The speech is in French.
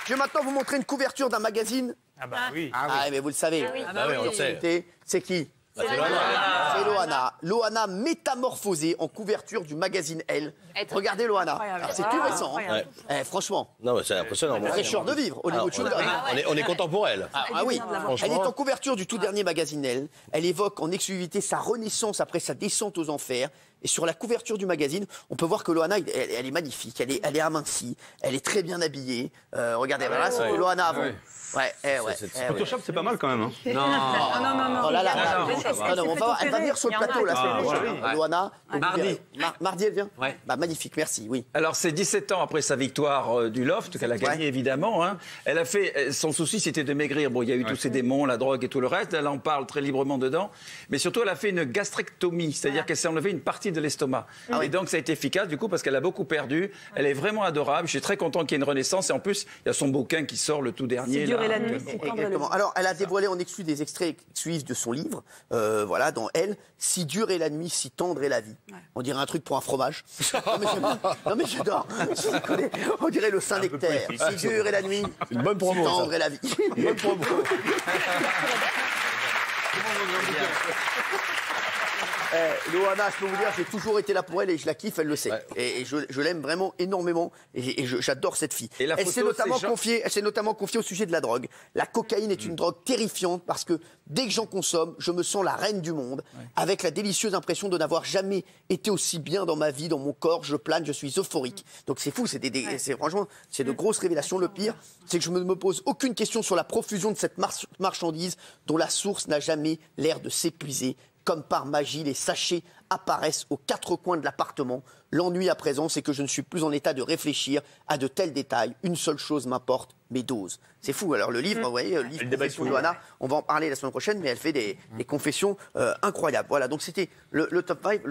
Je vais maintenant vous montrer une couverture d'un magazine. Ah bah oui. Ah, mais vous le savez. Ah oui, on le sait. C'est qui? C'est Loana. Loana métamorphosée en couverture du magazine Elle. Regardez Loana. C'est tout récent. Hein. Ouais. Franchement. Non, mais c'est impressionnant. Fraîcheur de vivre au niveau de Shooter. On est content pour elle. Ah oui, elle est en couverture du tout dernier magazine Elle. Elle évoque en exclusivité sa renaissance après sa descente aux enfers. Et sur la couverture du magazine, on peut voir que Loana, elle est magnifique, elle est amincie, elle est très bien habillée. Regardez, voilà, c'est Loana avant. Photoshop, c'est pas mal quand même. Hein. Non. Oh là là, elle va venir sur le plateau la semaine prochaine. Loana, Mardi. Mardi, elle vient. Ouais. Bah, magnifique, merci, oui. Alors, c'est 17 ans après sa victoire du Loft, qu'elle a gagné évidemment. Hein. Elle a fait, son souci, c'était de maigrir. Bon, il y a eu tous ces démons, la drogue et tout le reste. Elle en parle très librement dedans. Mais surtout, elle a fait une gastrectomie, c'est-à-dire qu'elle s'est enlevée une partie de l'estomac. Et donc, ça a été efficace, du coup, parce qu'elle a beaucoup perdu. Elle est vraiment adorable. Je suis très content qu'il y ait une renaissance. Et en plus, il y a son bouquin qui sort le tout dernier. C'est dur et la nuit. Exactement. Alors, elle a dévoilé en exclu des extraits exclusifs de son livre, voilà, dans Elle, Si dure est la nuit, si tendre est la vie. On dirait un truc pour un fromage. Non mais j'adore. On dirait le Saint-Nectaire. Si dure est la nuit, Une bonne promo, si tendre est la vie. Une bonne promo. Loana, je peux vous dire, j'ai toujours été là pour elle et je la kiffe, elle le sait. Et je l'aime vraiment énormément et j'adore cette fille. Et la Elle photo, s'est notamment confiée au sujet de la drogue. La cocaïne est une drogue terrifiante parce que dès que j'en consomme, je me sens la reine du monde, avec la délicieuse impression de n'avoir jamais été aussi bien dans ma vie, dans mon corps. Je plane, je suis euphorique. Donc c'est fou, franchement, c'est de grosses révélations. Le pire, c'est que je ne me pose aucune question sur la profusion de cette marchandise dont la source n'a jamais l'air de s'épuiser. Comme par magie, les sachets apparaissent aux quatre coins de l'appartement. L'ennui à présent, c'est que je ne suis plus en état de réfléchir à de tels détails. Une seule chose m'importe, mes doses. C'est fou. Alors le livre, vous voyez, le livre Confessions de Loana, on va en parler la semaine prochaine, mais elle fait des confessions incroyables. Voilà, donc c'était le top 5.